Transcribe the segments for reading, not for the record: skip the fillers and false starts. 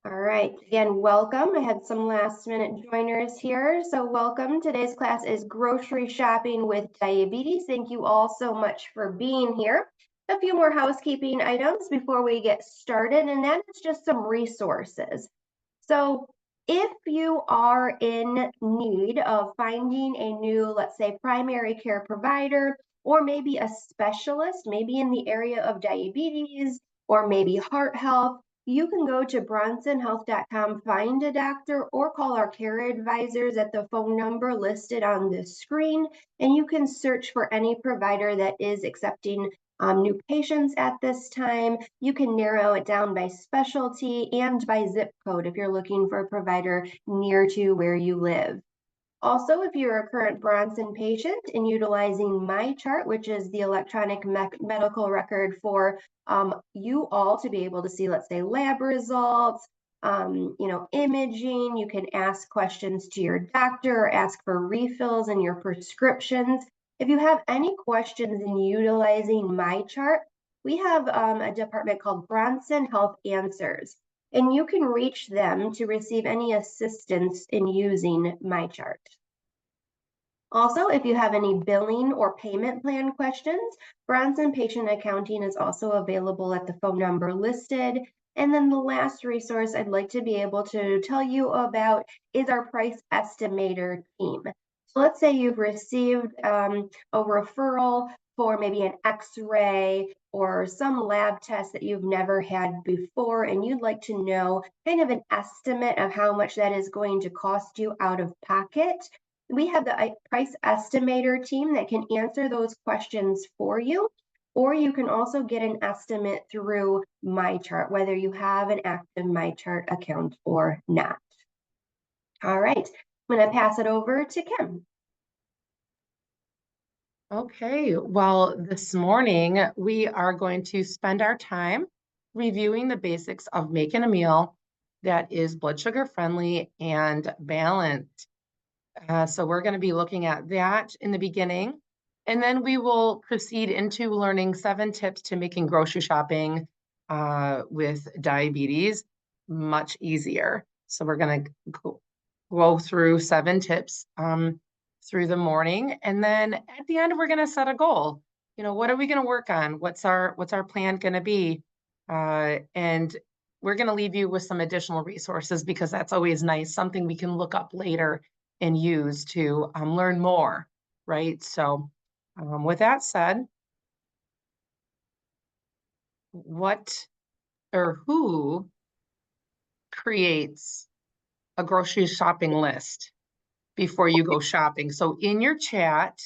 All right, again, welcome. I had some last minute joiners here, so welcome. Today's class is grocery shopping with diabetes. Thank you all so much for being here. A few more housekeeping items before we get started, and that is just some resources. So if you are in need of finding a new, let's say, primary care provider, or maybe a specialist, maybe in the area of diabetes, or maybe heart health, you can go to bronsonhealth.com, find a doctor, or call our care advisors at the phone number listed on the screen, and you can search for any provider that is accepting new patients at this time. You can narrow it down by specialty and by zip code if you're looking for a provider near to where you live. Also, if you're a current Bronson patient and utilizing MyChart, which is the electronic medical record for you all to be able to see, let's say, lab results, imaging, you can ask questions to your doctor or ask for refills in your prescriptions. If you have any questions in utilizing MyChart, we have a department called Bronson Health Answers, and you can reach them to receive any assistance in using MyChart. Also, if you have any billing or payment plan questions, Bronson Patient Accounting is also available at the phone number listed. And then the last resource I'd like to be able to tell you about is our price estimator team. So let's say you've received a referral for maybe an x-ray or some lab test that you've never had before, and you'd like to know kind of an estimate of how much that is going to cost you out of pocket. We have the price estimator team that can answer those questions for you, or you can also get an estimate through MyChart, whether you have an active MyChart account or not. All right, I'm going to pass it over to Kim. Okay, well, this morning we are going to spend our time reviewing the basics of making a meal that is blood sugar friendly and balanced. So we're going to be looking at that in the beginning, and then we will proceed into learning 7 tips to making grocery shopping with diabetes much easier. So we're going to go through 7 tips through the morning, and then at the end we're going to set a goal. What are we going to work on? What's our plan going to be? And we're going to leave you with some additional resources, because that's always nice, something we can look up later and use to learn more, right? So with that said, what or who creates a grocery shopping list before you go shopping? So in your chat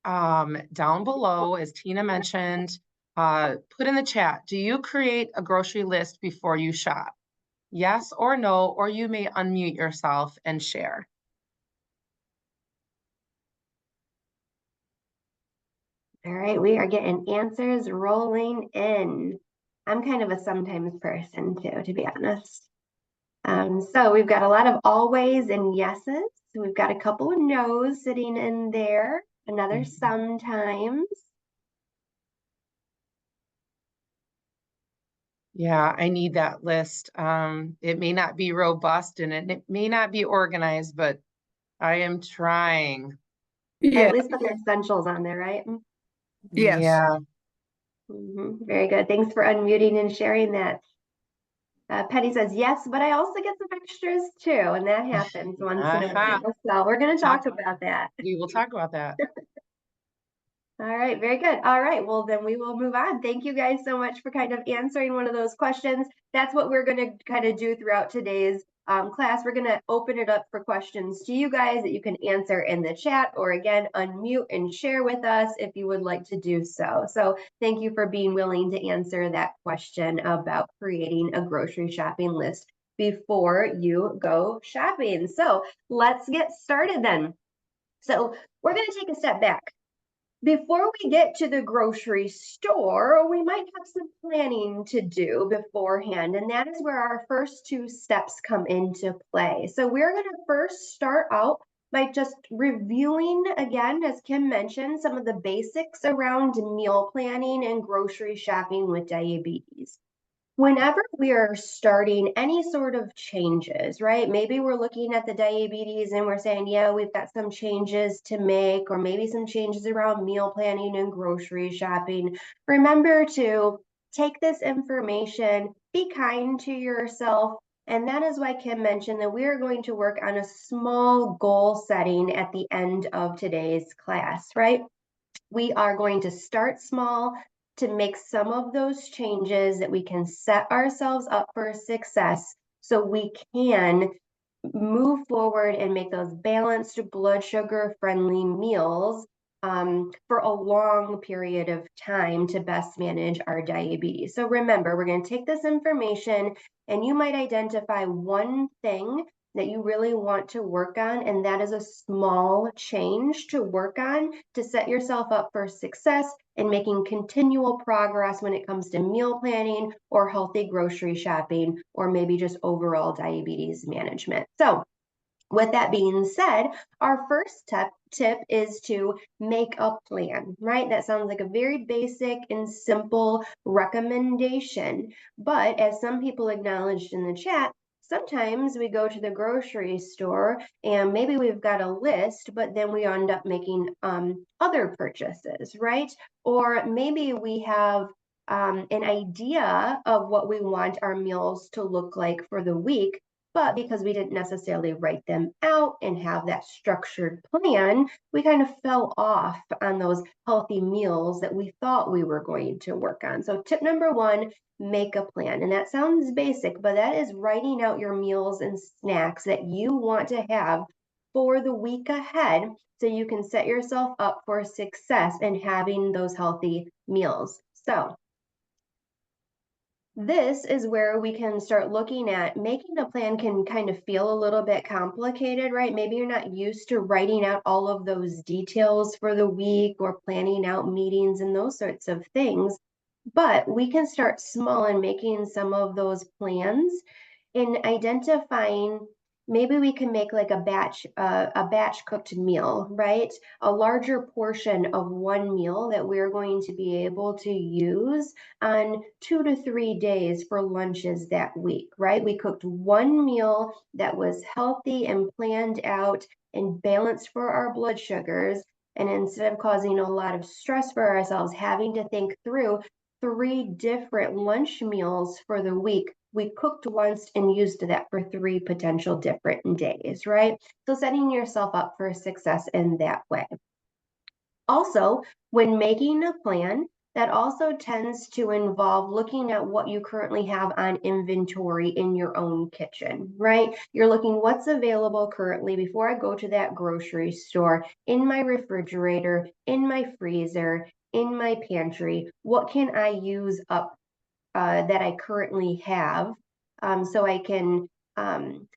down below, as Tina mentioned, put in the chat, do you create a grocery list before you shop? Yes or no, or you may unmute yourself and share. All right, we are getting answers rolling in. I'm kind of a sometimes person too, to be honest. So we've got a lot of always and yeses. So we've got a couple of no's sitting in there, another sometimes. Yeah, I need that list. It may not be robust and it may not be organized, but I am trying. Yeah. At least put the essentials on there, right? Yes. Yeah. Very good. Thanks for unmuting and sharing that. Penny says, yes, but I also get some extras too, and that happens once in a while. So we're going to talk about that. We will talk about that. All right, very good. All right, well, then we will move on. Thank you guys so much for kind of answering one of those questions. That's what we're going to kind of do throughout today's class. We're going to open it up for questions to you guys that you can answer in the chat, or again, unmute and share with us if you would like to do so. So thank you for being willing to answer that question about creating a grocery shopping list before you go shopping. So let's get started then. So we're going to take a step back. Before we get to the grocery store, we might have some planning to do beforehand, and that is where our first 2 steps come into play. So we're going to first start out by just reviewing, again, as Kim mentioned, some of the basics around meal planning and grocery shopping with diabetes. Whenever we are starting any sort of changes, right? Maybe we're looking at the diabetes and we're saying, yeah, we've got some changes to make, or maybe some changes around meal planning and grocery shopping. Remember to take this information, be kind to yourself. And that is why Kim mentioned that we are going to work on a small goal setting at the end of today's class, right? We are going to start small to make some of those changes that we can set ourselves up for success so we can move forward and make those balanced blood sugar friendly meals for a long period of time to best manage our diabetes. So remember, we're going to take this information and you might identify one thing that you really want to work on, and that is a small change to work on to set yourself up for success in making continual progress when it comes to meal planning or healthy grocery shopping, or maybe just overall diabetes management. So with that being said, our first tip is to make a plan, right? That sounds like a very basic and simple recommendation. But as some people acknowledged in the chat, sometimes we go to the grocery store and maybe we've got a list, but then we end up making other purchases, right? Or maybe we have an idea of what we want our meals to look like for the week, but because we didn't necessarily write them out and have that structured plan, we kind of fell off on those healthy meals that we thought we were going to work on. So tip number one, make a plan. And that sounds basic, but that is writing out your meals and snacks that you want to have for the week ahead so you can set yourself up for success in having those healthy meals. So this is where we can start looking at making a plan can kind of feel a little bit complicated, right? Maybe you're not used to writing out all of those details for the week or planning out meetings and those sorts of things. But we can start small and making some of those plans in identifying, maybe we can make like a batch cooked meal, right? A larger portion of one meal that we're going to be able to use on 2 to 3 days for lunches that week, right? We cooked one meal that was healthy and planned out and balanced for our blood sugars. And instead of causing a lot of stress for ourselves, having to think through 3 different lunch meals for the week, we cooked once and used that for 3 potential different days, right? So setting yourself up for success in that way. Also, when making a plan, that also tends to involve looking at what you currently have on inventory in your own kitchen, right? You're looking what's available currently before I go to that grocery store, in my refrigerator, in my freezer, in my pantry. What can I use up that I currently have, so I can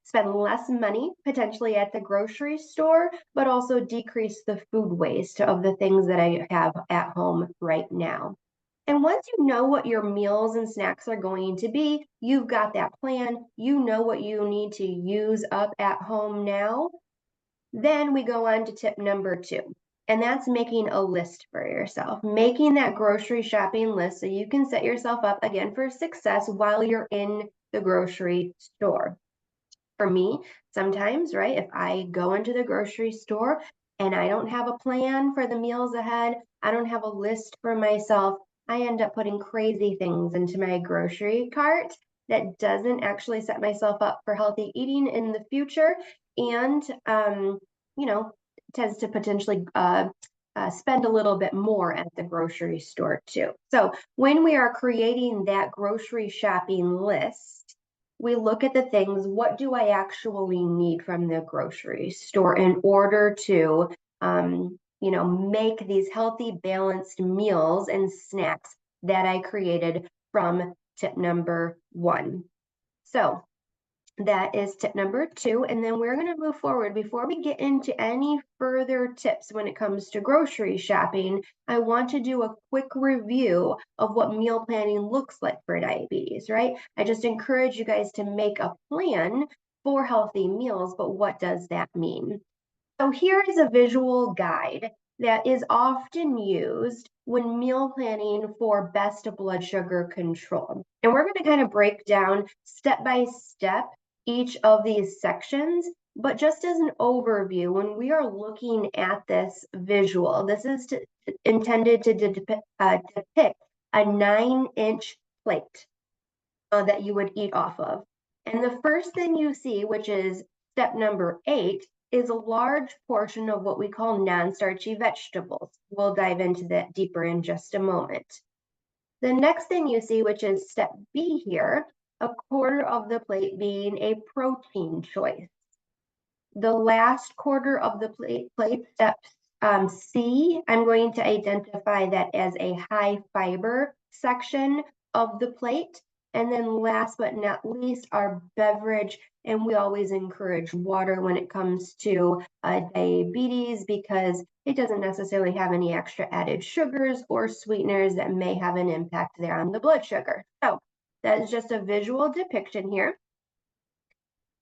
spend less money potentially at the grocery store, but also decrease the food waste of the things that I have at home right now. And once you know what your meals and snacks are going to be, you've got that plan, you know what you need to use up at home now, then we go on to tip number 2. And that's making a list for yourself, making that grocery shopping list so you can set yourself up again for success while you're in the grocery store. For me, sometimes, right, if I go into the grocery store and I don't have a plan for the meals ahead, I don't have a list for myself, I end up putting crazy things into my grocery cart that doesn't actually set myself up for healthy eating in the future, and you know, tends to potentially spend a little bit more at the grocery store too. So when we are creating that grocery shopping list, we look at the things, what do I actually need from the grocery store in order to, make these healthy, balanced meals and snacks that I created from tip number 1. So that is tip number 2. And then we're going to move forward. Before we get into any further tips when it comes to grocery shopping, I want to do a quick review of what meal planning looks like for diabetes, right? I just encourage you guys to make a plan for healthy meals, but what does that mean? So here is a visual guide that is often used when meal planning for best blood sugar control. And we're going to kind of break down step by step each of these sections, but just as an overview, when we are looking at this visual, this is intended to depict a 9-inch plate that you would eat off of. And the first thing you see, which is step number 8, is a large portion of what we call non-starchy vegetables. We'll dive into that deeper in just a moment. The next thing you see, which is step B here, a quarter of the plate being a protein choice. The last quarter of the plate, step C, I'm going to identify that as a high fiber section of the plate. And then last but not least, our beverage. And we always encourage water when it comes to diabetes because it doesn't necessarily have any extra added sugars or sweeteners that may have an impact there on the blood sugar. So that is just a visual depiction here.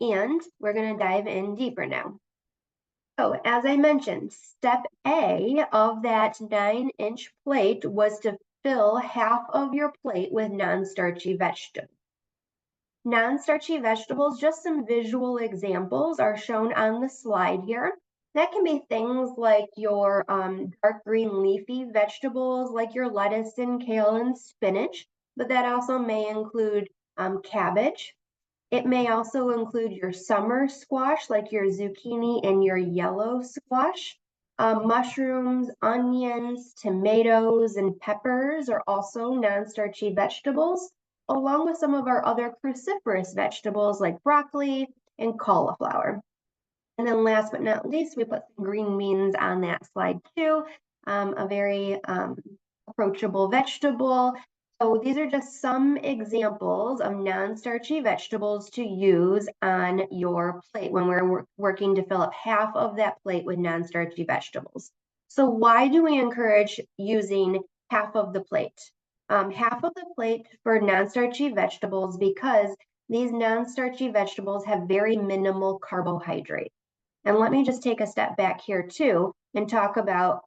And we're going to dive in deeper now. So as I mentioned, step A of that 9-inch plate was to fill half of your plate with non-starchy vegetables. Non-starchy vegetables, just some visual examples are shown on the slide here. That can be things like your dark green leafy vegetables, like your lettuce and kale and spinach, but that also may include cabbage. It may also include your summer squash, like your zucchini and your yellow squash. Mushrooms, onions, tomatoes, and peppers are also non-starchy vegetables, along with some of our other cruciferous vegetables like broccoli and cauliflower. And then last but not least, we put some green beans on that slide too, a very approachable vegetable. So these are just some examples of non-starchy vegetables to use on your plate when we're working to fill up half of that plate with non-starchy vegetables. So why do we encourage using half of the plate? Half of the plate for non-starchy vegetables because these non-starchy vegetables have very minimal carbohydrates. And let me just take a step back here too and talk about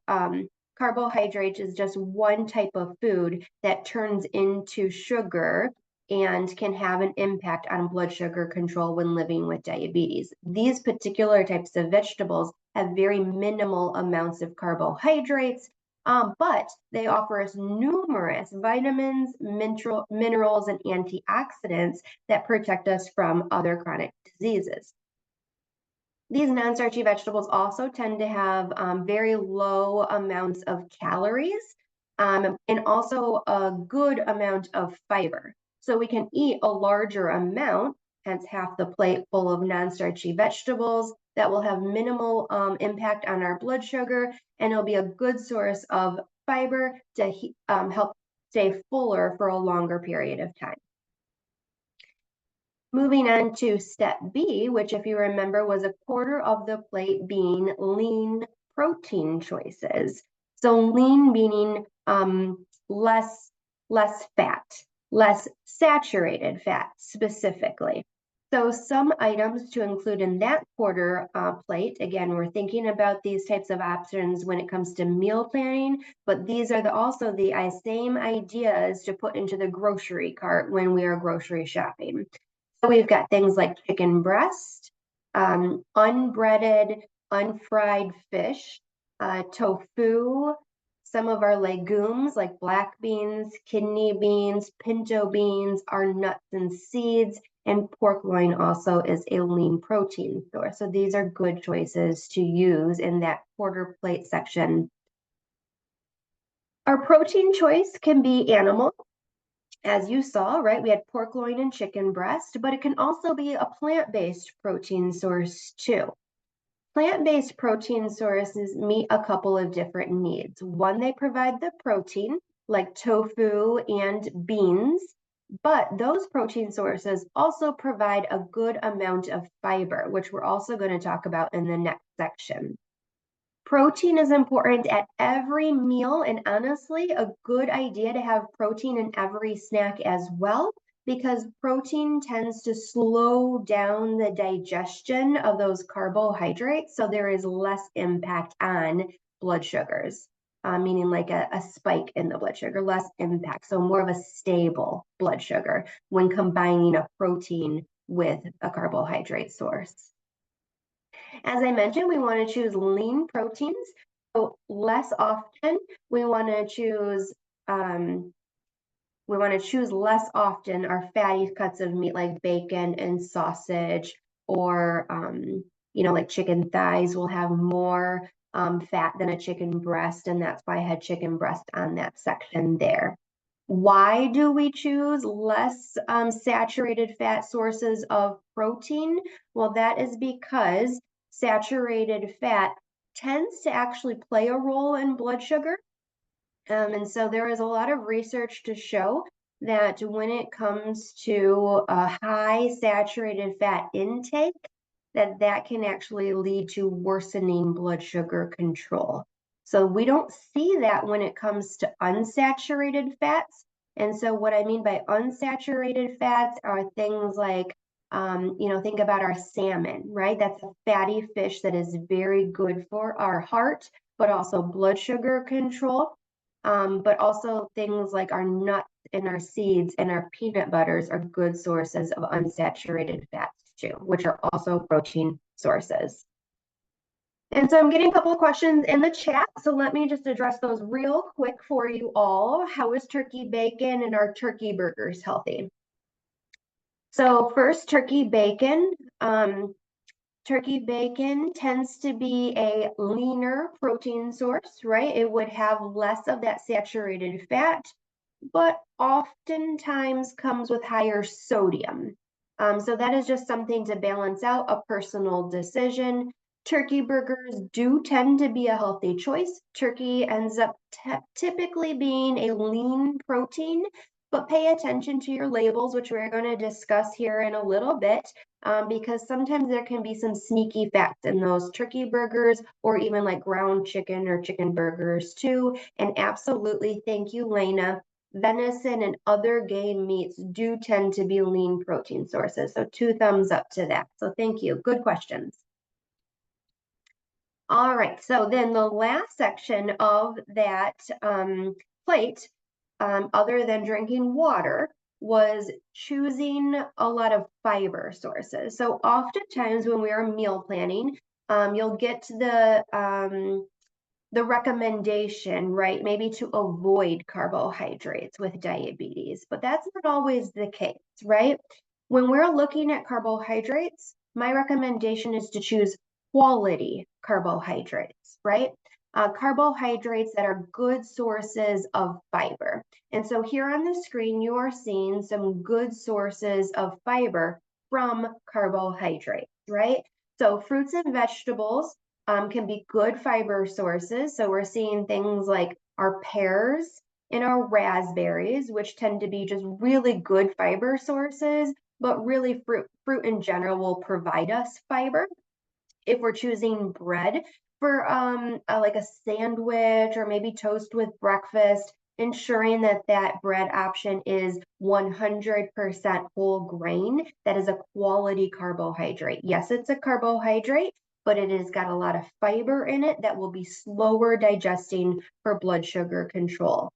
carbohydrates is just one type of food that turns into sugar and can have an impact on blood sugar control when living with diabetes. These particular types of vegetables have very minimal amounts of carbohydrates, but they offer us numerous vitamins, minerals, and antioxidants that protect us from other chronic diseases. These non-starchy vegetables also tend to have very low amounts of calories and also a good amount of fiber. So we can eat a larger amount, hence half the plate full of non-starchy vegetables that will have minimal impact on our blood sugar, and it'll be a good source of fiber to help stay fuller for a longer period of time. Moving on to step B, which if you remember was a quarter of the plate being lean protein choices. So lean meaning less fat, less saturated fat specifically. So some items to include in that quarter plate, again, we're thinking about these types of options when it comes to meal planning, but these are also the same ideas to put into the grocery cart when we are grocery shopping. So we've got things like chicken breast, unbreaded, unfried fish, tofu, some of our legumes like black beans, kidney beans, pinto beans, our nuts and seeds, and pork loin also is a lean protein source. So these are good choices to use in that quarter plate section. Our protein choice can be animal. As you saw, right, we had pork loin and chicken breast, but it can also be a plant-based protein source too. Plant-based protein sources meet a couple of different needs. One, they provide the protein, like tofu and beans, but those protein sources also provide a good amount of fiber, which we're also going to talk about in the next section. Protein is important at every meal, and honestly, a good idea to have protein in every snack as well, because protein tends to slow down the digestion of those carbohydrates, so there is less impact on blood sugars, meaning like a spike in the blood sugar, less impact. So more of a stable blood sugar when combining a protein with a carbohydrate source. As I mentioned, we want to choose lean proteins. So less often, we want to choose less often our fatty cuts of meat like bacon and sausage, or like chicken thighs will have more fat than a chicken breast, and that's why I had chicken breast on that section there. Why do we choose less saturated fat sources of protein? Well, that is because saturated fat tends to actually play a role in blood sugar. And so there is a lot of research to show that when it comes to a high saturated fat intake, that can actually lead to worsening blood sugar control. So we don't see that when it comes to unsaturated fats. And so what I mean by unsaturated fats are things like, think about our salmon, right? That's a fatty fish that is very good for our heart, but also blood sugar control. But also things like our nuts and our seeds and our peanut butters are good sources of unsaturated fats too, which are also protein sources. And so I'm getting a couple of questions in the chat, so let me just address those real quick for you all. How is turkey bacon and our turkey burgers healthy? So first, turkey bacon. Turkey bacon tends to be a leaner protein source, right? It would have less of that saturated fat, but oftentimes comes with higher sodium. So that is just something to balance out, a personal decision. Turkey burgers do tend to be a healthy choice. Turkey ends up typically being a lean protein, but pay attention to your labels, which we're going to discuss here in a little bit, because sometimes there can be some sneaky fats in those turkey burgers, or even like ground chicken or chicken burgers too. And absolutely, thank you, Lena. Venison and other game meats do tend to be lean protein sources. So 2 thumbs up to that. So thank you. Good questions. All right, so then the last section of that plate, other than drinking water, was choosing a lot of fiber sources. So oftentimes when we are meal planning, you'll get the recommendation, right? Maybe to avoid carbohydrates with diabetes, but that's not always the case, right? When we're looking at carbohydrates, my recommendation is to choose quality carbohydrates, right? Carbohydrates that are good sources of fiber. And so here on the screen, you are seeing some good sources of fiber from carbohydrates, right? So fruits and vegetables can be good fiber sources. So we're seeing things like our pears and our raspberries, which tend to be just really good fiber sources, but really fruit in general will provide us fiber. If we're choosing bread for like a sandwich or maybe toast with breakfast, ensuring that that bread option is 100% whole grain, that is a quality carbohydrate. Yes, it's a carbohydrate, but it has got a lot of fiber in it that will be slower digesting for blood sugar control.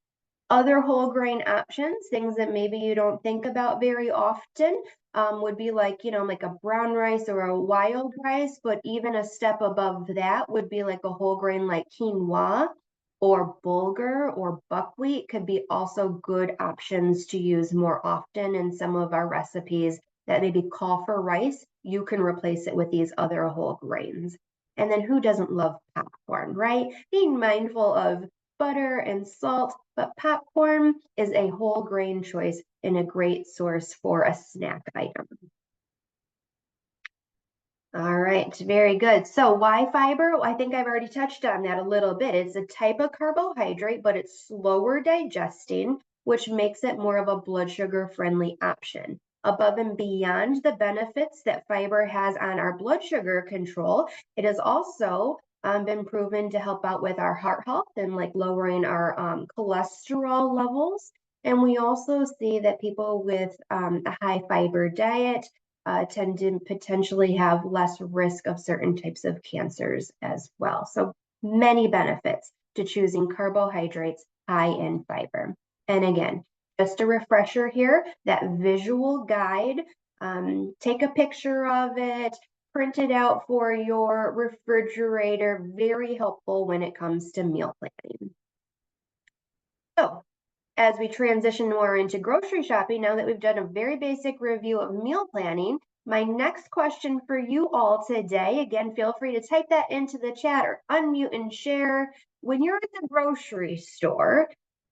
Other whole grain options, things that maybe you don't think about very often, would be like, like a brown rice or a wild rice, but even a step above that would be like a whole grain like quinoa or bulgur or buckwheat could be also good options to use more often in some of our recipes that maybe call for rice. You can replace it with these other whole grains. And then who doesn't love popcorn, right? Being mindful of butter and salt, but popcorn is a whole grain choice and a great source for a snack item. All right, very good. So why fiber? I think I've already touched on that a little bit. It's a type of carbohydrate, but it's slower digesting, which makes it more of a blood sugar friendly option. Above and beyond the benefits that fiber has on our blood sugar control, it has also been proven to help out with our heart health and like lowering our cholesterol levels. And we also see that people with a high fiber diet tend to potentially have less risk of certain types of cancers as well. So many benefits to choosing carbohydrates high in fiber. And again, just a refresher here, that visual guide, take a picture of it, print it out for your refrigerator, very helpful when it comes to meal planning. So as we transition more into grocery shopping, now that we've done a very basic review of meal planning, my next question for you all today, again, feel free to type that into the chat or unmute and share. When you're at the grocery store,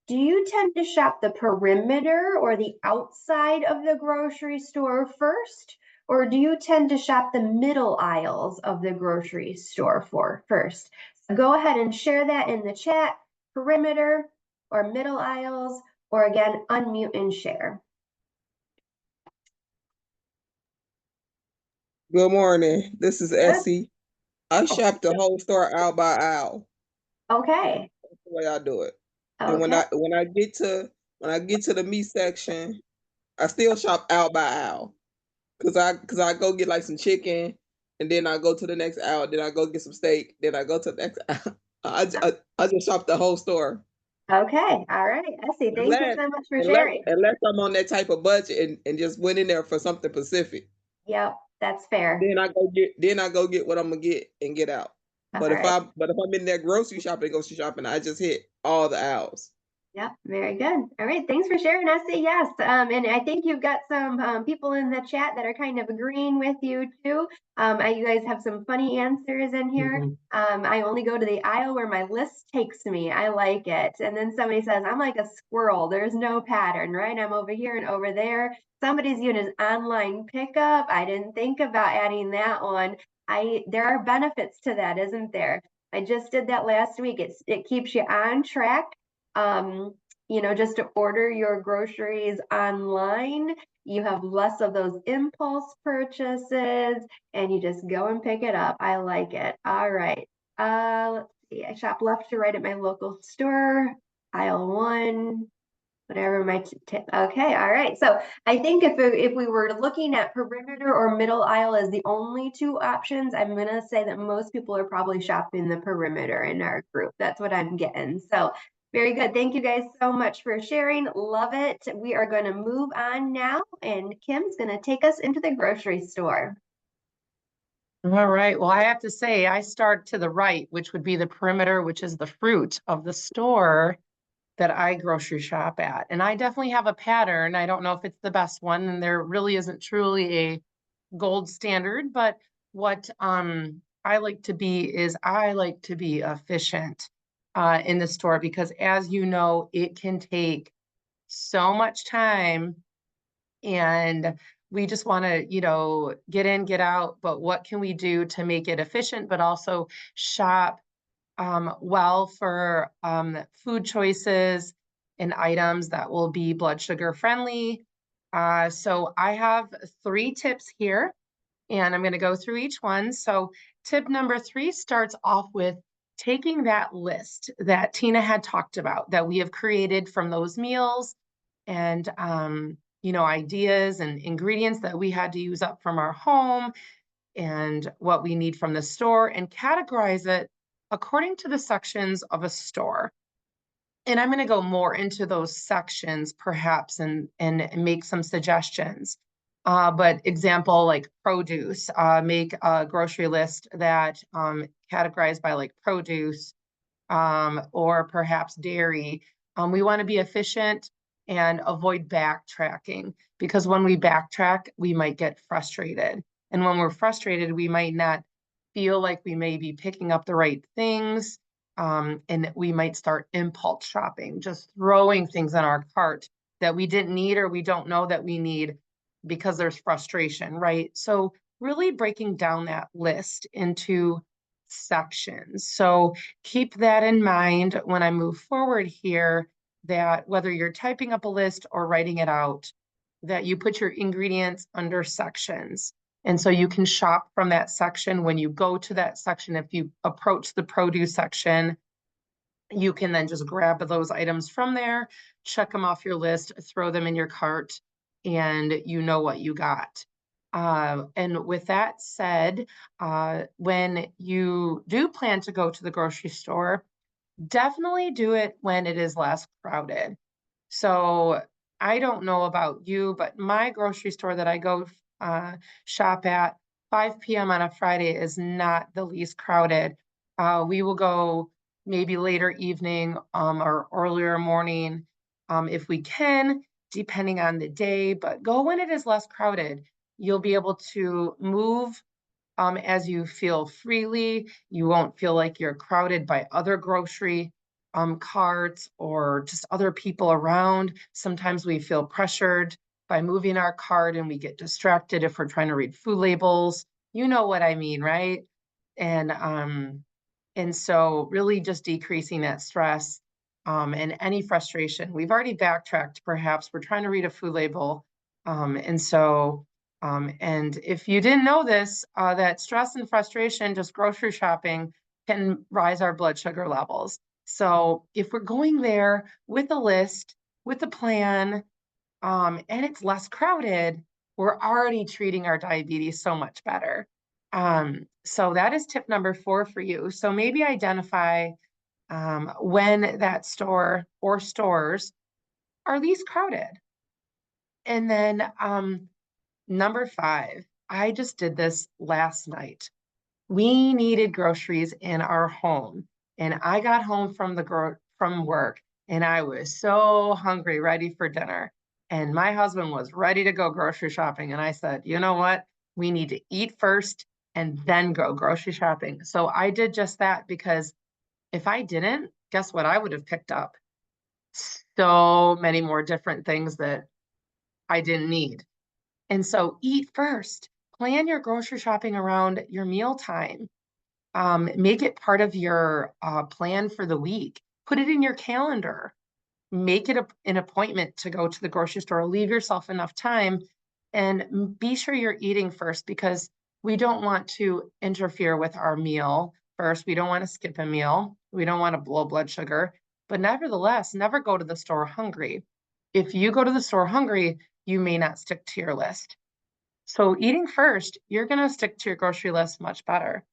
do you tend to shop the perimeter or the outside of the grocery store first? Or do you tend to shop the middle aisles of the grocery store first? So go ahead and share that in the chat, perimeter or middle aisles, or again, unmute and share. Good morning. This is Good. Essie. I shop the whole store aisle by aisle. Okay. That's the way I do it. And Okay. when I get to the meat section, I still shop aisle by aisle. Cause I go get like some chicken, and then I go to the next aisle. Then I go get some steak. Then I go to the next aisle. I just shop the whole store. Okay. All right. Essie, thank you so much for sharing. Unless I'm on that type of budget and just went in there for something specific. Yep, that's fair. Then I go get what I'm gonna get and get out. But if I'm in there grocery shopping, I just hit all the aisles. Yep, very good. All right, thanks for sharing, Essie. Yes, and I think you've got some people in the chat that are kind of agreeing with you too. You guys have some funny answers in here. I only go to the aisle where my list takes me. I like it. And then somebody says, I'm like a squirrel. There's no pattern, right? I'm over here and over there. Somebody's using online pickup. I didn't think about adding that one. There are benefits to that, isn't there? I just did that last week. It keeps you on track. Just to order your groceries online, you have less of those impulse purchases and you just go and pick it up. I like it. All right. Let's see. I shop left to right at my local store, aisle 1, whatever my okay. All right. So I think if we were looking at perimeter or middle aisle as the only two options, I'm going to say that most people are probably shopping the perimeter in our group. That's what I'm getting. So very good. Thank you guys so much for sharing. Love it. We are going to move on now, and Kim's going to take us into the grocery store. All right. Well, I have to say, I start to the right, which would be the perimeter, which is the fruit of the store that I grocery shop at. And I definitely have a pattern. I don't know if it's the best one, and there really isn't truly a gold standard, but what I like to be efficient in the store, because as you know, it can take so much time, and we just want to, get in, get out, but what can we do to make it efficient, but also shop well for food choices and items that will be blood sugar friendly. So I have 3 tips here, and I'm going to go through each one. So tip number 3 starts off with taking that list that Tina had talked about that we have created from those meals and, ideas and ingredients that we had to use up from our home and what we need from the store, and categorize it according to the sections of a store. And I'm going to go more into those sections perhaps and make some suggestions. But example, like produce, make a grocery list that categorized by like produce, or perhaps dairy. We want to be efficient and avoid backtracking, because when we backtrack, we might get frustrated. And when we're frustrated, we might not feel like we may be picking up the right things. And we might start impulse shopping, just throwing things in our cart that we didn't need or we don't know that we need because there's frustration, right? So really breaking down that list into sections. So keep that in mind when I move forward here, that whether you're typing up a list or writing it out, that you put your ingredients under sections. And so you can shop from that section. When you go to that section, if you approach the produce section, you can then just grab those items from there, check them off your list, throw them in your cart, and you know what you got. And with that said, when you do plan to go to the grocery store, definitely do it when it is less crowded. So I don't know about you, but my grocery store that I go shop at 5 p.m. on a Friday is not the least crowded. We will go maybe later evening or earlier morning if we can, depending on the day, but go when it is less crowded. You'll be able to move as you feel freely. You won't feel like you're crowded by other grocery carts or just other people around. Sometimes we feel pressured by moving our cart and we get distracted if we're trying to read food labels. You know what I mean, right? And so really just decreasing that stress and any frustration. We've already backtracked, perhaps. We're trying to read a food label. And if you didn't know this, that stress and frustration, just grocery shopping, can rise our blood sugar levels. So if we're going there with a list, with a plan, and it's less crowded, we're already treating our diabetes so much better. So that is tip number 4 for you. So maybe identify when that store or stores are least crowded. And then number 5, I just did this last night. We needed groceries in our home, and I got home from from work, and I was so hungry, ready for dinner. And my husband was ready to go grocery shopping, and I said, you know what? We need to eat first and then go grocery shopping. So I did just that, because if I didn't, guess what I would have picked up? So many more different things that I didn't need. And so eat first. Plan your grocery shopping around your meal time. Make it part of your plan for the week. Put it in your calendar. Make it an appointment to go to the grocery store. Leave yourself enough time and be sure you're eating first, because we don't want to interfere with our meal first. We don't want to skip a meal. We don't want to blow blood sugar. But nevertheless, never go to the store hungry. If you go to the store hungry, you may not stick to your list. So eating first, you're going to stick to your grocery list much better.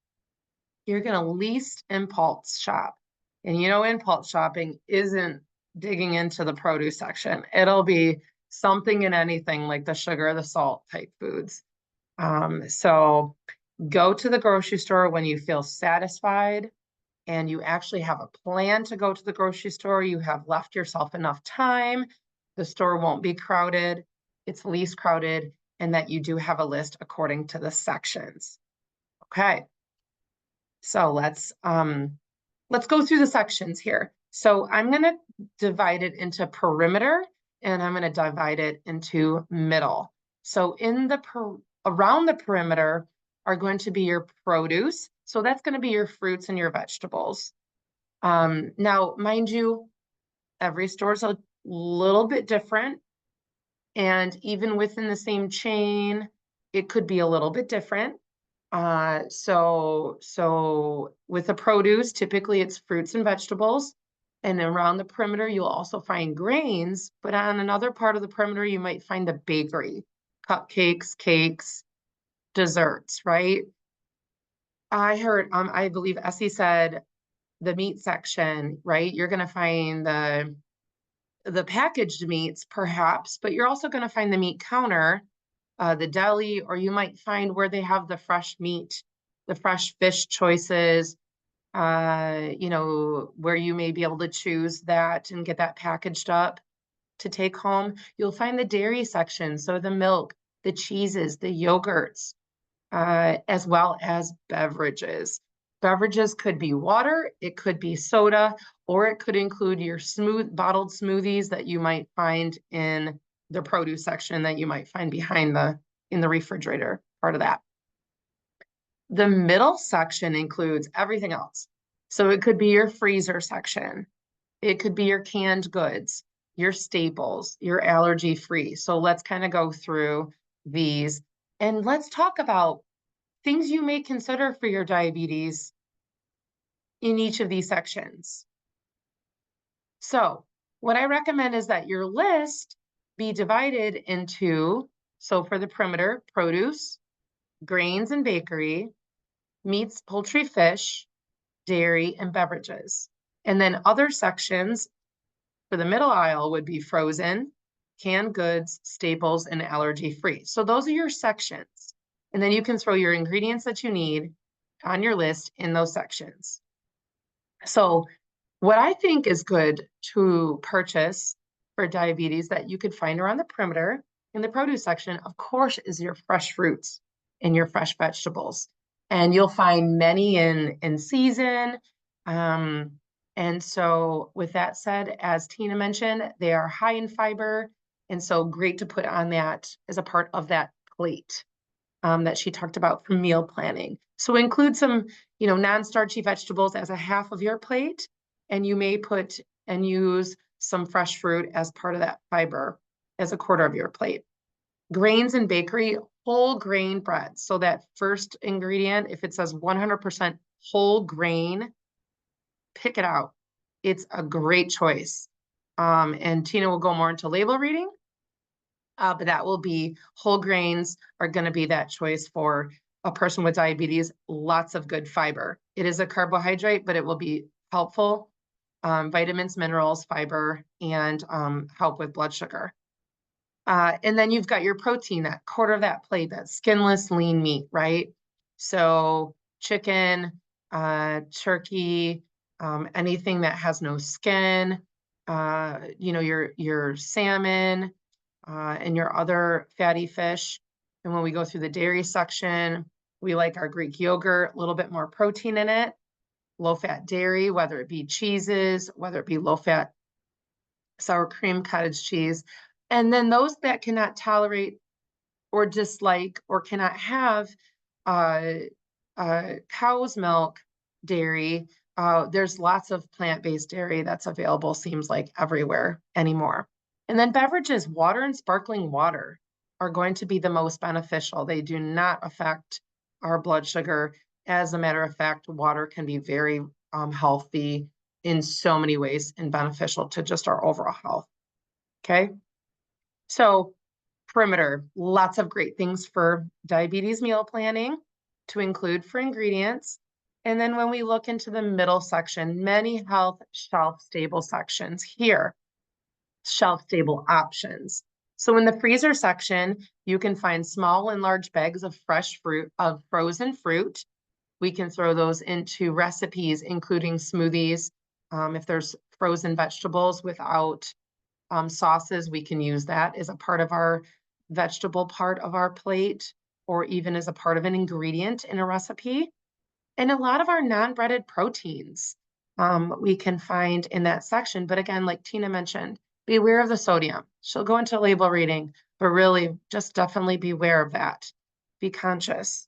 You're going to least impulse shop. And you know, impulse shopping isn't digging into the produce section. It'll be something and anything like the sugar, the salt type foods. So go to the grocery store when you feel satisfied and you actually have a plan to go to the grocery store. You have left yourself enough time. The store won't be crowded. It's least crowded, and that you do have a list according to the sections. Okay. So let's go through the sections here. So I'm going to divide it into perimeter, and I'm going to divide it into middle. So in the around the perimeter are going to be your produce. So that's going to be your fruits and your vegetables. Now, mind you, every store is a little bit different. And even within the same chain, it could be a little bit different. So with the produce, typically it's fruits and vegetables. And around the perimeter, you'll also find grains, but on another part of the perimeter, you might find the bakery, cupcakes, cakes, desserts, right? I heard, I believe Essie said the meat section, right? You're going to find the packaged meats perhaps, but you're also going to find the meat counter, the deli, or you might find where they have the fresh meat, the fresh fish choices, you know, where you may be able to choose that and get that packaged up to take home. You'll find the dairy section, so the milk, the cheeses, the yogurts, as well as beverages. Beverages could be water, it could be soda, or it could include your bottled smoothies that you might find in the produce section, that you might find behind in the refrigerator, part of that. The middle section includes everything else. So it could be your freezer section. It could be your canned goods, your staples, your allergy free. So let's kind of go through these and let's talk about things you may consider for your diabetes in each of these sections. So what I recommend is that your list be divided into So for the perimeter, produce, grains and bakery, meats, poultry, fish, dairy, and beverages. And then other sections for the middle aisle would be frozen, canned goods, staples, and allergy-free. So those are your sections. And then you can throw your ingredients that you need on your list in those sections. So what I think is good to purchase for diabetes that you could find around the perimeter in the produce section, of course, is your fresh fruits and your fresh vegetables. And you'll find many in season. And so with that said, as Tina mentioned, they are high in fiber. And so great to put on that as a part of that plate that she talked about for meal planning. So include some, non-starchy vegetables as a half of your plate, and you may put and use some fresh fruit as part of that fiber as a quarter of your plate. Grains and bakery, whole grain bread. So that first ingredient, if it says 100% whole grain, pick it out. It's a great choice. And Tina will go more into label reading, but that will be whole grains are going to be that choice for a person with diabetes. Lots of good fiber. It is a carbohydrate, but it will be helpful. Vitamins, minerals, fiber, and help with blood sugar. And then you've got your protein, that quarter of that plate, that skinless lean meat, right? So chicken, turkey, anything that has no skin, your salmon, and your other fatty fish. And when we go through the dairy section, we like our Greek yogurt, a little bit more protein in it, low-fat dairy, whether it be cheeses, whether it be low-fat sour cream, cottage cheese. And then those that cannot tolerate or dislike or cannot have cow's milk dairy, there's lots of plant-based dairy that's available, seems like everywhere anymore. And then beverages, water and sparkling water are going to be the most beneficial. They do not affect our blood sugar. As a matter of fact, water can be very healthy in so many ways and beneficial to just our overall health. Okay. So perimeter, lots of great things for diabetes meal planning to include for ingredients. And then when we look into the middle section, many health shelf-stable sections here, shelf-stable options. So in the freezer section, you can find small and large bags of fresh fruit, of frozen fruit. We can throw those into recipes, including smoothies. If there's frozen vegetables without sauces, we can use that as a part of our vegetable part of our plate, or even as a part of an ingredient in a recipe. And a lot of our non-breaded proteins we can find in that section. But again, like Tina mentioned, be aware of the sodium. She'll go into label reading, but really just definitely be aware of that. Be conscious.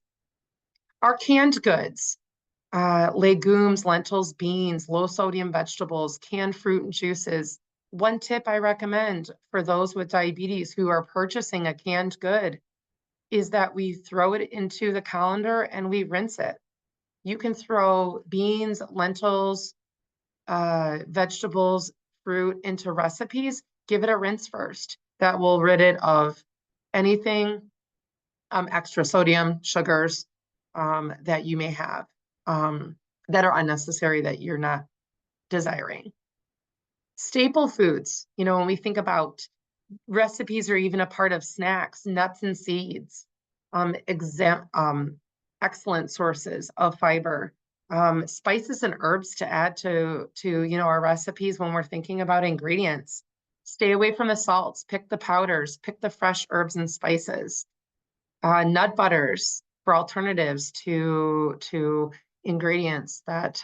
Our canned goods, legumes, lentils, beans, low sodium vegetables, canned fruit and juices. One tip I recommend for those with diabetes who are purchasing a canned good is that we throw it into the colander and we rinse it. You can throw beans, lentils, vegetables, fruit into recipes. Give it a rinse first. That will rid it of anything extra sodium, sugars that you may have that are unnecessary that you're not desiring. Staple foods, when we think about recipes or even a part of snacks, nuts and seeds, excellent sources of fiber, spices and herbs to add to our recipes when we're thinking about ingredients. Stay away from the salts, pick the powders, pick the fresh herbs and spices. Nut butters for alternatives to ingredients that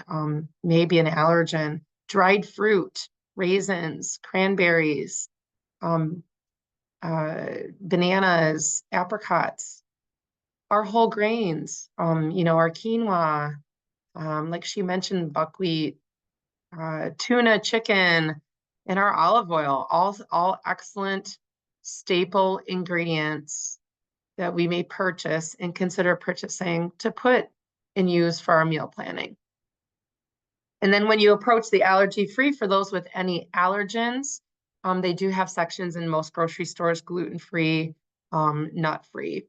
may be an allergen. Dried fruit, raisins, cranberries, bananas, apricots, our whole grains, our quinoa, like she mentioned, buckwheat, tuna, chicken, and our olive oil, all excellent staple ingredients that we may purchase and consider purchasing to put and use for our meal planning. And then when you approach the allergy-free, for those with any allergens, they do have sections in most grocery stores, gluten-free, nut-free.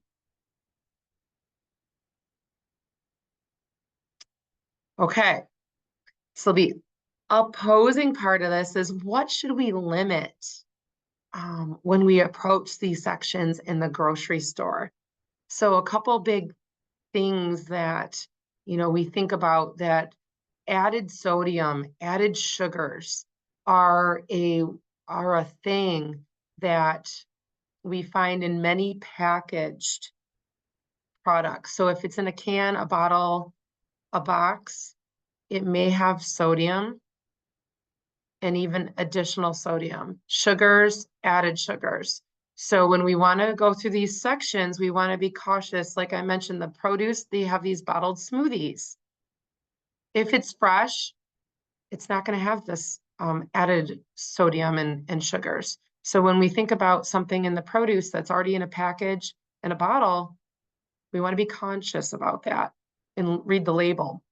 Okay, so the opposing part of this is, what should we limit when we approach these sections in the grocery store? So a couple big things that, we think about, that added sodium, added sugars are a thing that we find in many packaged products. So if it's in a can, a bottle, a box, it may have sodium and even additional sodium, sugars, added sugars. So when we want to go through these sections, we want to be cautious. Like I mentioned, the produce, they have these bottled smoothies. If it's fresh, it's not going to have this added sodium and sugars. So when we think about something in the produce that's already in a package and a bottle, we want to be conscious about that and read the label.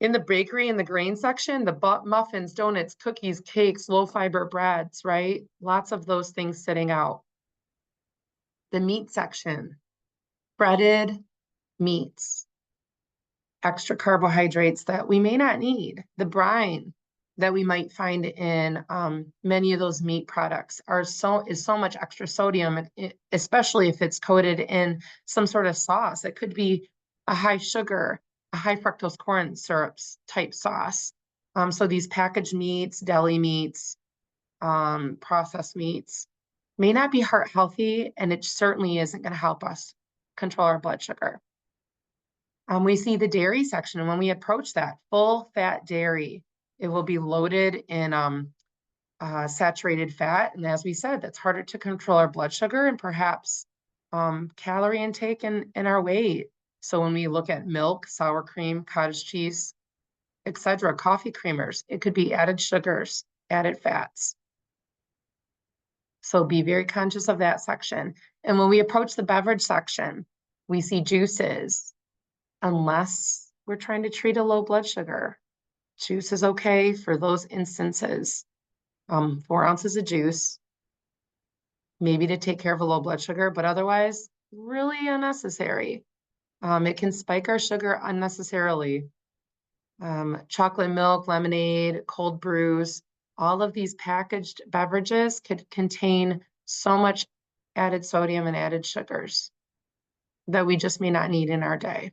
In the bakery, in the grain section, the muffins, donuts, cookies, cakes, low fiber breads, right? Lots of those things sitting out. The meat section, breaded meats, extra carbohydrates that we may not need. The brine that we might find in many of those meat products is so much extra sodium, especially if it's coated in some sort of sauce. It could be a high sugar, a high fructose corn syrups type sauce. So these packaged meats, deli meats, processed meats may not be heart healthy, and it certainly isn't going to help us control our blood sugar. We see the dairy section, and when we approach that, full fat dairy, it will be loaded in saturated fat. And as we said, that's harder to control our blood sugar and perhaps calorie intake and our weight. So when we look at milk, sour cream, cottage cheese, etc., coffee creamers, it could be added sugars, added fats. So be very conscious of that section. And when we approach the beverage section, we see juices, unless we're trying to treat a low blood sugar. Juice is okay for those instances. 4 ounces of juice, maybe to take care of a low blood sugar, but otherwise really unnecessary. It can spike our sugar unnecessarily. Chocolate milk, lemonade, cold brews, all of these packaged beverages could contain so much added sodium and added sugars that we just may not need in our day.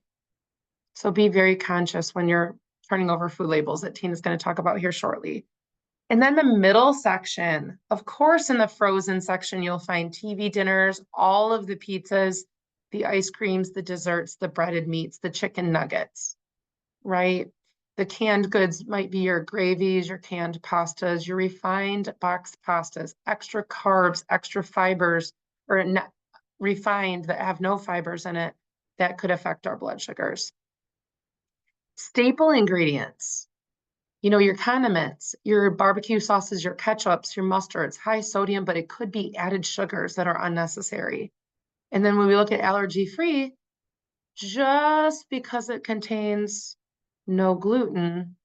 So be very conscious when you're turning over food labels that Tina's going to talk about here shortly. And then the middle section, of course, in the frozen section, you'll find TV dinners, all of the pizzas, the ice creams, the desserts, the breaded meats, the chicken nuggets, right? The canned goods might be your gravies, your canned pastas, your refined boxed pastas, extra carbs, extra fibers, or not refined that have no fibers in it that could affect our blood sugars. Staple ingredients, your condiments, your barbecue sauces, your ketchups, your mustards, high sodium, but it could be added sugars that are unnecessary. And then when we look at allergy-free, just because it contains no gluten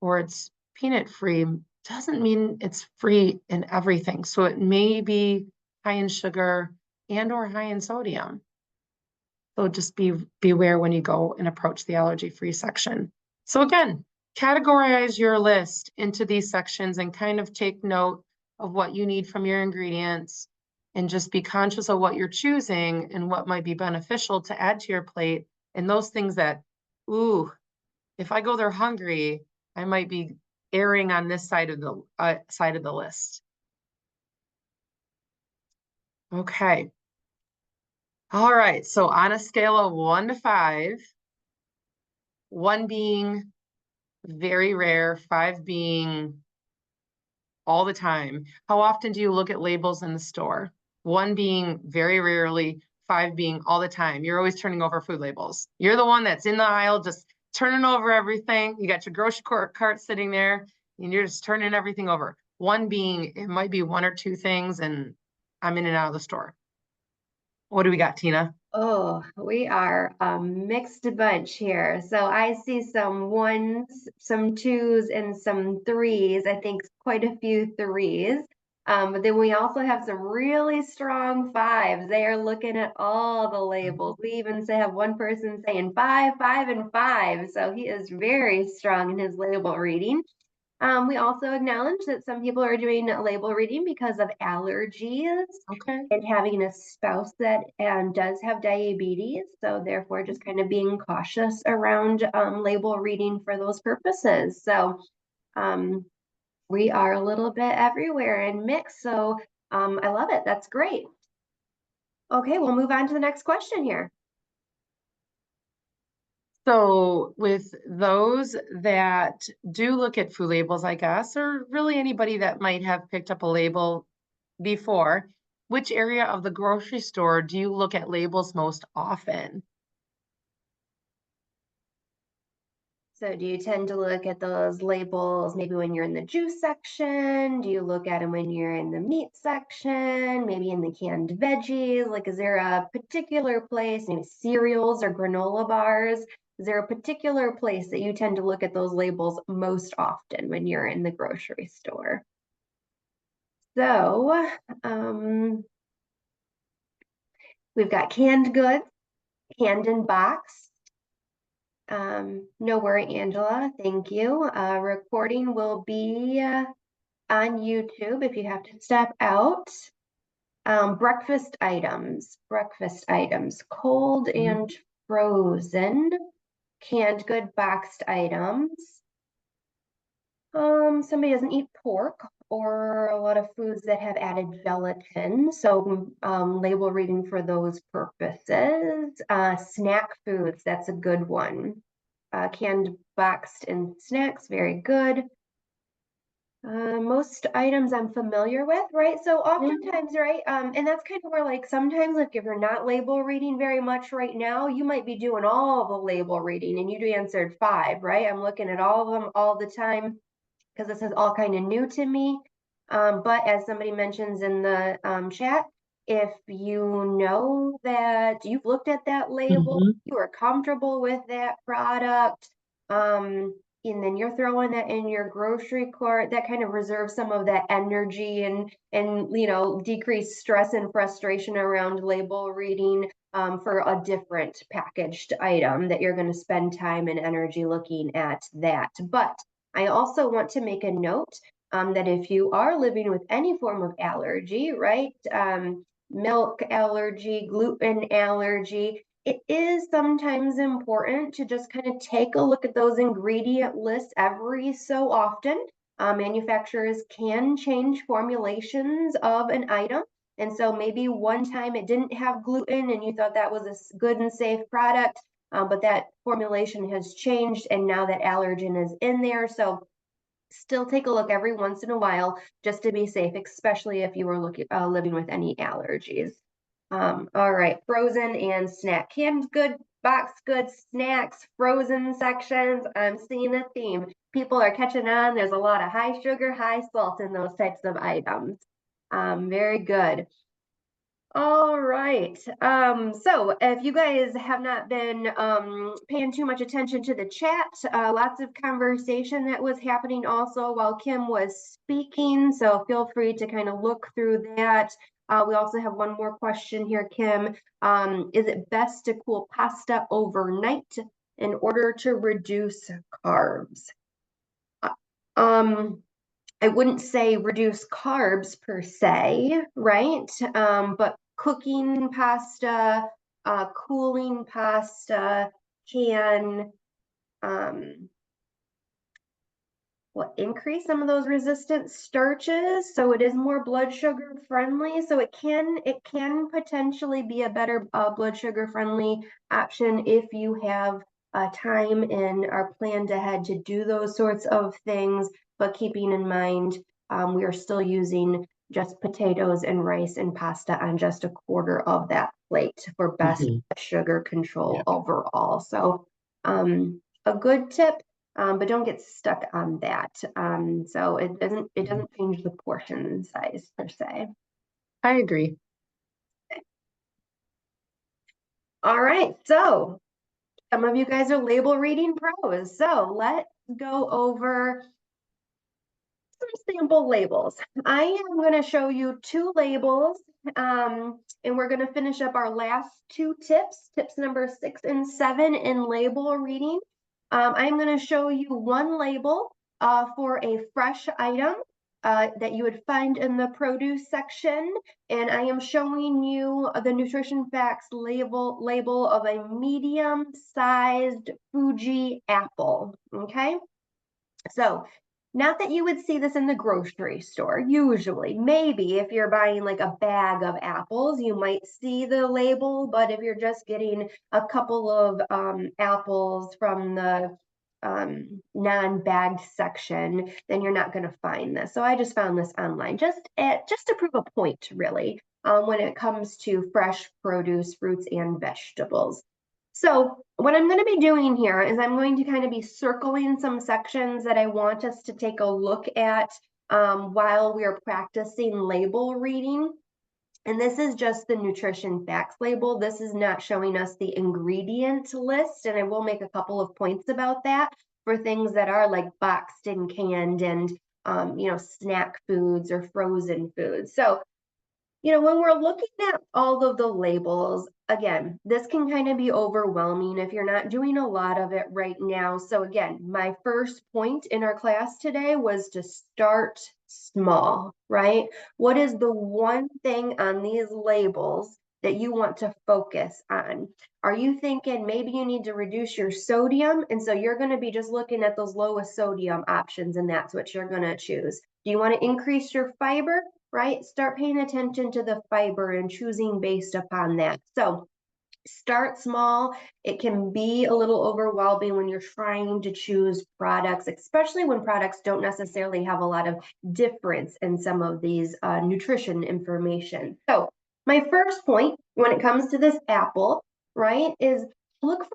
or it's peanut-free doesn't mean it's free in everything. So it may be high in sugar and or high in sodium. So just beware when you go and approach the allergy-free section. So again, categorize your list into these sections and kind of take note of what you need from your ingredients, and just be conscious of what you're choosing and what might be beneficial to add to your plate, and those things that, ooh, if I go there hungry, I might be erring on this side of the list. Okay. All right, so on a scale of 1 to 5, 1 being very rare, 5 being all the time, how often do you look at labels in the store? 1 being very rarely, 5 being all the time. You're always turning over food labels. You're the one that's in the aisle just turning over everything. You got your grocery cart sitting there and you're just turning everything over. 1 being, it might be 1 or 2 things and I'm in and out of the store. What do we got, Tina? Oh, we are a mixed bunch here. So I see some 1s, some 2s, and some 3s. I think quite a few 3s. But then we also have some really strong 5s. They are looking at all the labels. We even have one person saying 5, 5, and 5. So he is very strong in his label reading. We also acknowledge that some people are doing label reading because of allergies Okay. and having a spouse that does have diabetes. So therefore just kind of being cautious around label reading for those purposes. So we are a little bit everywhere and mixed. So I love it. That's great. Okay, we'll move on to the next question here. So with those that do look at food labels, I guess, or really anybody that might have picked up a label before, which area of the grocery store do you look at labels most often? So do you tend to look at those labels maybe when you're in the juice section? Do you look at them when you're in the meat section? Maybe in the canned veggies? Like, is there a particular place, maybe cereals or granola bars? Is there a particular place that you tend to look at those labels most often when you're in the grocery store? So, we've got canned goods, canned and boxed. No worry, Angela. Thank you. Recording will be on YouTube if you have to step out. Breakfast items, cold and frozen, canned good boxed items. Somebody doesn't eat pork or a lot of foods that have added gelatin. So label reading for those purposes. Snack foods, that's a good one. Canned, boxed, and snacks, very good. Most items I'm familiar with, right? So oftentimes, right? And that's kind of where like sometimes like if you're not label reading very much right now, you might be doing all the label reading and you answered 5, right? I'm looking at all of them all the time because this is all kind of new to me. But as somebody mentions in the chat, if you know that you've looked at that label, you are comfortable with that product, and then you're throwing that in your grocery cart, that kind of reserves some of that energy and decrease stress and frustration around label reading for a different packaged item that you're going to spend time and energy looking at that. But I also want to make a note that if you are living with any form of allergy, right? Milk allergy, gluten allergy, it is sometimes important to just kind of take a look at those ingredient lists every so often. Manufacturers can change formulations of an item. And so maybe one time it didn't have gluten and you thought that was a good and safe product, but that formulation has changed and now that allergen is in there. So still take a look every once in a while just to be safe, especially if you were living with any allergies. All right, frozen and snack, canned good, boxed goods, snacks, frozen sections. I'm seeing a theme. People are catching on. There's a lot of high sugar, high salt in those types of items. Very good. All right. So if you guys have not been paying too much attention to the chat, lots of conversation that was happening also while Kim was speaking. So feel free to kind of look through that. We also have one more question here, Kim. Is it best to cool pasta overnight in order to reduce carbs? I wouldn't say reduce carbs per se, right? But cooking pasta, cooling pasta can increase some of those resistant starches, so it is more blood sugar friendly. So it can potentially be a better blood sugar friendly option if you have time and are planned ahead to do those sorts of things. But keeping in mind, we are still using just potatoes and rice and pasta on just a quarter of that plate for best sugar control overall. So a good tip. But don't get stuck on that. So it doesn't change the portion size per se. I agree. Okay. All right, so some of you guys are label reading pros. So let's go over some sample labels. I am going to show you 2 labels, and we're going to finish up our last 2 tips, tips number 6 and 7 in label reading. I'm going to show you 1 label for a fresh item that you would find in the produce section, and I am showing you the nutrition facts label of a medium-sized Fuji apple. Okay, so not that you would see this in the grocery store, usually. Maybe if you're buying like a bag of apples, you might see the label, but if you're just getting a couple of apples from the non-bagged section, then you're not going to find this. So I just found this online just to prove a point, really, when it comes to fresh produce, fruits, and vegetables. So what I'm going to be doing here is I'm going to kind of be circling some sections that I want us to take a look at while we are practicing label reading. And this is just the nutrition facts label. This is not showing us the ingredient list, and I will make a couple of points about that for things that are like boxed and canned and snack foods or frozen foods. So when we're looking at all of the labels, again, this can kind of be overwhelming if you're not doing a lot of it right now. So again, my first point in our class today was to start small, right? What is the one thing on these labels that you want to focus on? Are you thinking maybe you need to reduce your sodium? And so you're going to be just looking at those lowest sodium options, and that's what you're going to choose. Do you want to increase your fiber? Right? Start paying attention to the fiber and choosing based upon that. So start small. It can be a little overwhelming when you're trying to choose products, especially when products don't necessarily have a lot of difference in some of these nutrition information. So my first point when it comes to this apple, right, is look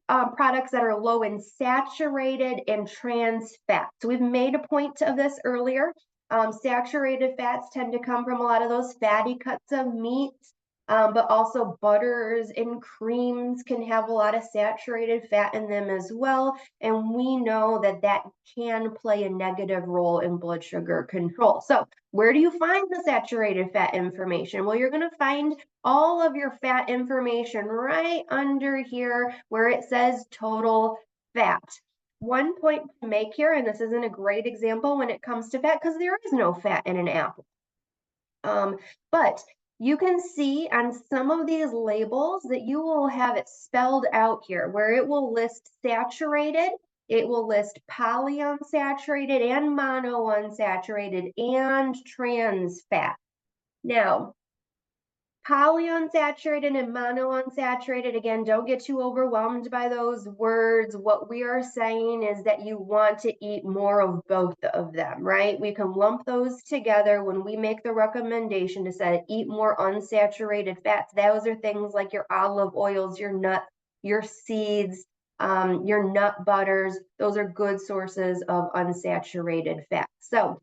for products that are low in saturated and trans fat. So we've made a point of this earlier. Saturated fats tend to come from a lot of those fatty cuts of meats, but also butters and creams can have a lot of saturated fat in them as well. And we know that that can play a negative role in blood sugar control. So where do you find the saturated fat information? Well, you're going to find all of your fat information right under here where it says total fat. One point to make here, and this isn't a great example when it comes to fat because there is no fat in an apple. But you can see on some of these labels that you will have it spelled out here where it will list saturated, it will list polyunsaturated and monounsaturated and trans fat. Now, polyunsaturated and monounsaturated, again, don't get too overwhelmed by those words. What we are saying is that you want to eat more of both of them, right? We can lump those together when we make the recommendation to say eat more unsaturated fats. Those are things like your olive oils, your nuts, your seeds, your nut butters. Those are good sources of unsaturated fat. So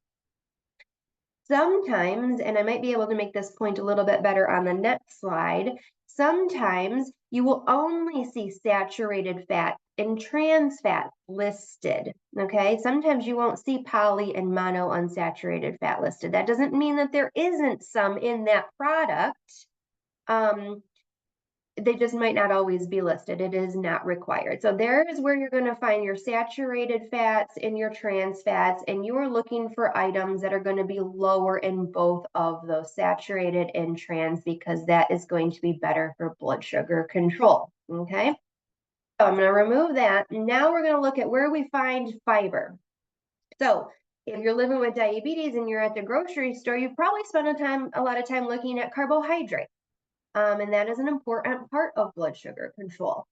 sometimes, and I might be able to make this point a little bit better on the next slide, sometimes you will only see saturated fat and trans fat listed, okay? Sometimes you won't see poly and monounsaturated fat listed. That doesn't mean that there isn't some in that product. They just might not always be listed. It is not required. So there is where you're going to find your saturated fats and your trans fats, and you are looking for items that are going to be lower in both of those saturated and trans because that is going to be better for blood sugar control. Okay, so I'm going to remove that. Now we're going to look at where we find fiber. So if you're living with diabetes and you're at the grocery store, you've probably spent a lot of time looking at carbohydrates. And that is an important part of blood sugar control.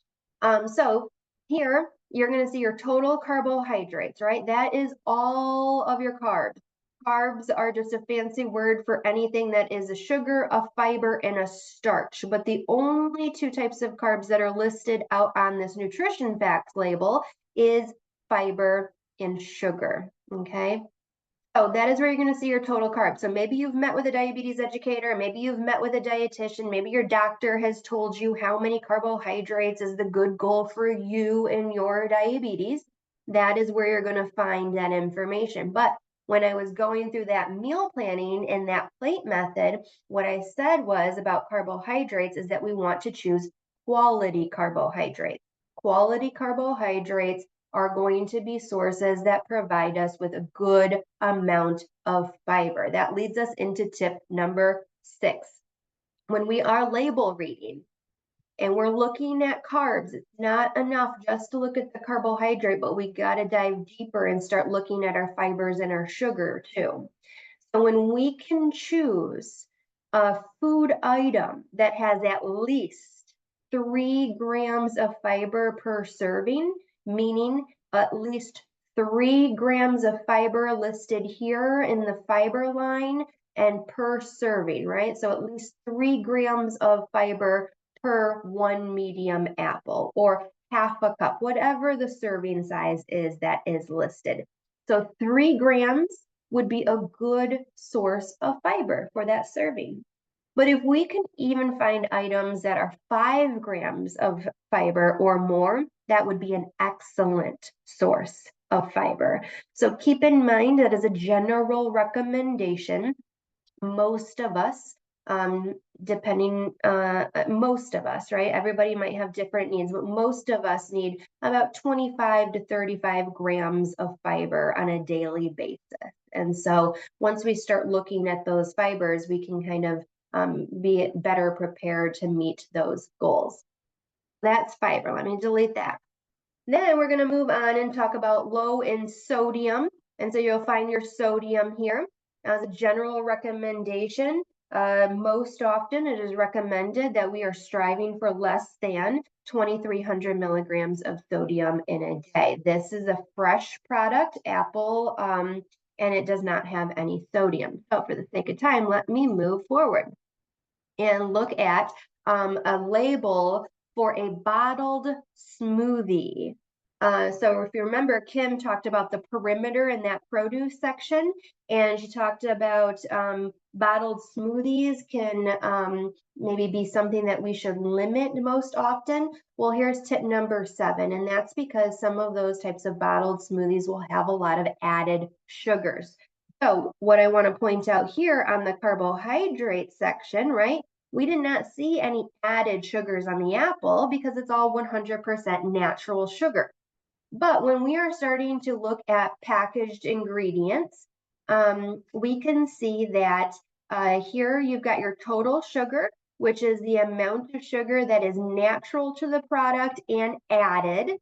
So here, you're going to see your total carbohydrates, right? That is all of your carbs. Carbs are just a fancy word for anything that is a sugar, a fiber, and a starch. But the only 2 types of carbs that are listed out on this nutrition facts label is fiber and sugar, okay? Oh, that is where you're going to see your total carbs. So maybe you've met with a diabetes educator, maybe you've met with a dietitian, maybe your doctor has told you how many carbohydrates is the good goal for you and your diabetes. That is where you're going to find that information. But When I was going through that meal planning and that plate method, what I said was about carbohydrates is that we want to choose quality carbohydrates. Quality carbohydrates are going to be sources that provide us with a good amount of fiber. That leads us into tip number 6. When we are label reading and we're looking at carbs, it's not enough just to look at the carbohydrate, but we got to dive deeper and start looking at our fibers and our sugar too. So when we can choose a food item that has at least 3 grams of fiber per serving, meaning at least 3 grams of fiber listed here in the fiber line and per serving, right? So at least 3 grams of fiber per 1 medium apple, or half a cup, whatever the serving size is that is listed. So 3 grams would be a good source of fiber for that serving. But if we can even find items that are 5 grams of fiber or more, that would be an excellent source of fiber. So keep in mind that as a general recommendation, most of us, most of us, right? Everybody might have different needs, but most of us need about 25 to 35 grams of fiber on a daily basis. And so once we start looking at those fibers, we can kind of be better prepared to meet those goals. That's fiber. Let me delete that. Then we're going to move on and talk about low in sodium. And so you'll find your sodium here. As a general recommendation, most often it is recommended that we are striving for less than 2,300 milligrams of sodium in a day. This is a fresh product, apple, and it does not have any sodium. So for the sake of time, let me move forward and look at a label for a bottled smoothie. So if you remember, Kim talked about the perimeter in that produce section, and she talked about bottled smoothies can maybe be something that we should limit most often. Well, here's tip number 7, and that's because some of those types of bottled smoothies will have a lot of added sugars. So what I want to point out here on the carbohydrate section, right? We did not see any added sugars on the apple because it's all 100% natural sugar. But when we are starting to look at packaged ingredients, we can see that here you've got your total sugar, which is the amount of sugar that is natural to the product and added.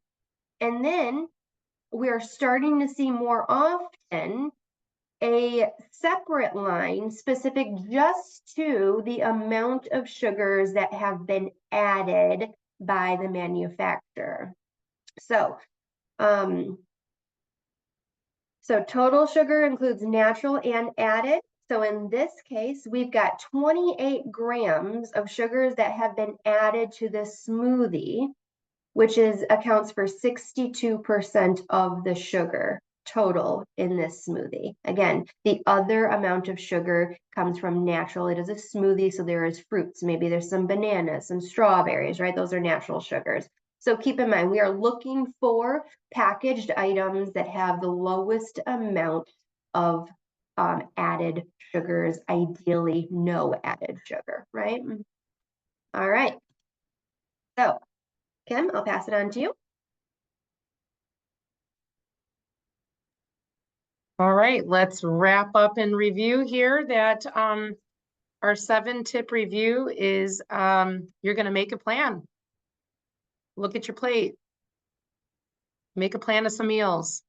And then we're starting to see more often a separate line specific just to the amount of sugars that have been added by the manufacturer. So total sugar includes natural and added. So in this case, we've got 28 grams of sugars that have been added to this smoothie, which accounts for 62% of the sugar total in this smoothie. Again, the other amount of sugar comes from natural. It is a smoothie, so there is fruits. Maybe there's some bananas, some strawberries, right? Those are natural sugars. So keep in mind, we are looking for packaged items that have the lowest amount of added sugars, ideally no added sugar, right? All right. So Kim, I'll pass it on to you. All right, let's wrap up and review here that our 7-tip review is you're going to make a plan. Look at your plate. Make a plan of some meals,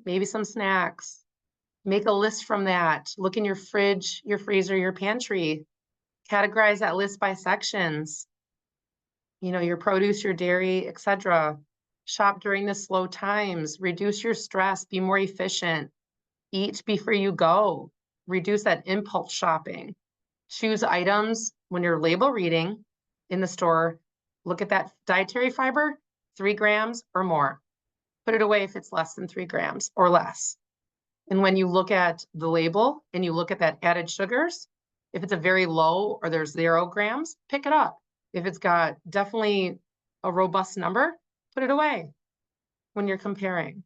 maybe some snacks. Make a list from that. Look in your fridge, your freezer, your pantry. Categorize that list by sections. You know, your produce, your dairy, etc. Shop during the slow times. Reduce your stress. Be more efficient. Eat before you go. Reduce that impulse shopping. Choose items when you're label reading in the store. Look at that dietary fiber, 3 grams or more. Put it away if it's less than 3 grams or less. And when you look at the label and you look at that added sugars, if it's a very low or there's 0 grams, pick it up. If it's got definitely a robust number, put it away when you're comparing.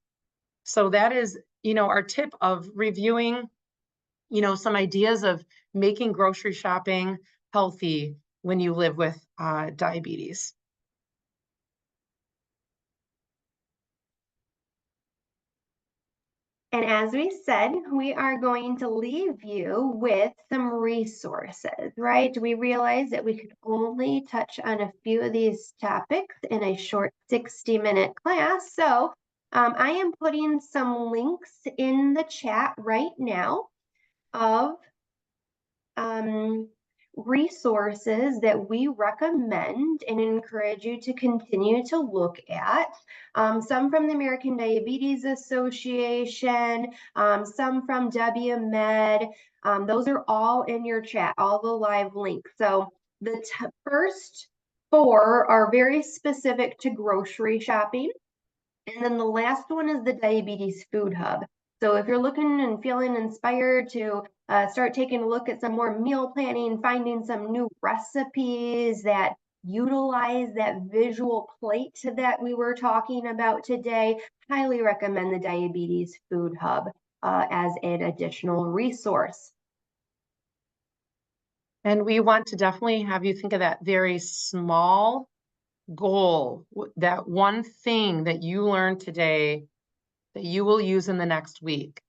So that is our tip of reviewing, some ideas of making grocery shopping healthy when you live with diabetes. And as we said, we are going to leave you with some resources, right? We realized that we could only touch on a few of these topics in a short 60-minute class. So I am putting some links in the chat right now of resources that we recommend and encourage you to continue to look at. Some from the American Diabetes Association, some from WMed. Those are all in your chat, all the live links. So the first 4 are very specific to grocery shopping. And then the last one is the Diabetes Food Hub. So if you're looking and feeling inspired to start taking a look at some more meal planning, finding some new recipes that utilize that visual plate that we were talking about today, highly recommend the Diabetes Food Hub as an additional resource. And we want to definitely have you think of that very small goal, that one thing that you learned today that you will use in the next week.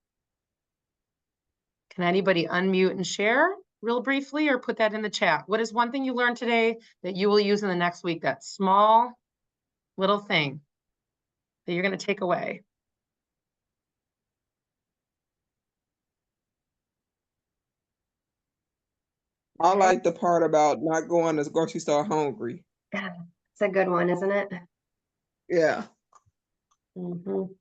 Can anybody unmute and share real briefly, or put that in the chat? What is one thing you learned today that you will use in the next week? That small little thing that you're going to take away. I like the part about not going to the grocery store hungry. It's a good one, isn't it? Yeah. Mm-hmm.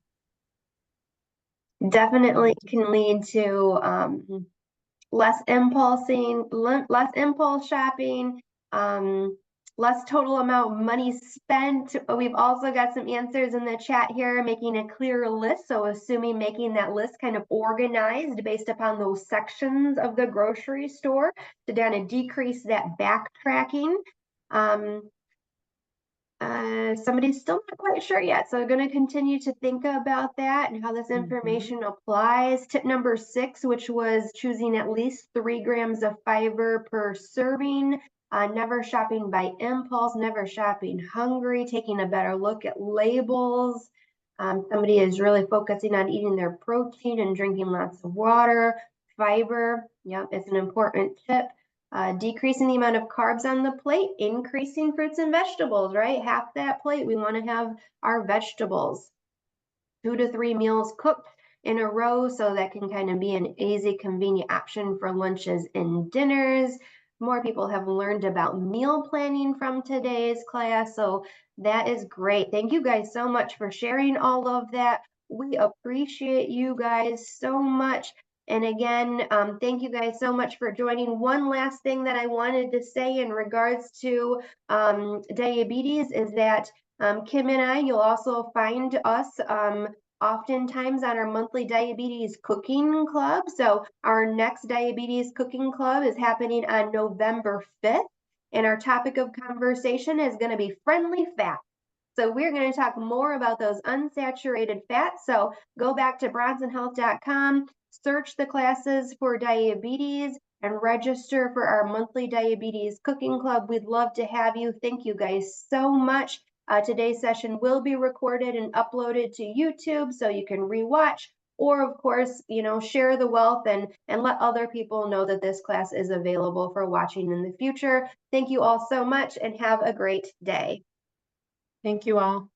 Definitely can lead to less impulse shopping, less total amount of money spent. We've also got some answers in the chat here, making a clearer list. So assuming making that list kind of organized based upon those sections of the grocery store to kind of decrease that backtracking. Somebody's still not quite sure yet, so we're going to continue to think about that and how this information applies. Tip number 6, which was choosing at least 3 grams of fiber per serving, never shopping by impulse, never shopping hungry, taking a better look at labels. Somebody is really focusing on eating their protein and drinking lots of water. Fiber, yep, it's an important tip. Decreasing the amount of carbs on the plate, increasing fruits and vegetables, right? Half that plate, we want to have our vegetables. 2 to 3 meals cooked in a row, so that can kind of be an easy, convenient option for lunches and dinners. More people have learned about meal planning from today's class, so that is great. Thank you guys so much for sharing all of that. We appreciate you guys so much. And again, thank you guys so much for joining. One last thing that I wanted to say in regards to diabetes is that Kim and I, you'll also find us oftentimes on our monthly diabetes cooking club. So our next diabetes cooking club is happening on November 5th. And our topic of conversation is going to be friendly fat. So we're going to talk more about those unsaturated fats. So go back to bronsonhealth.com, search the classes for diabetes, and register for our monthly diabetes cooking club. We'd love to have you. Thank you guys so much. Today's session will be recorded and uploaded to YouTube so you can rewatch, or of course, share the wealth and let other people know that this class is available for watching in the future. Thank you all so much and have a great day. Thank you all.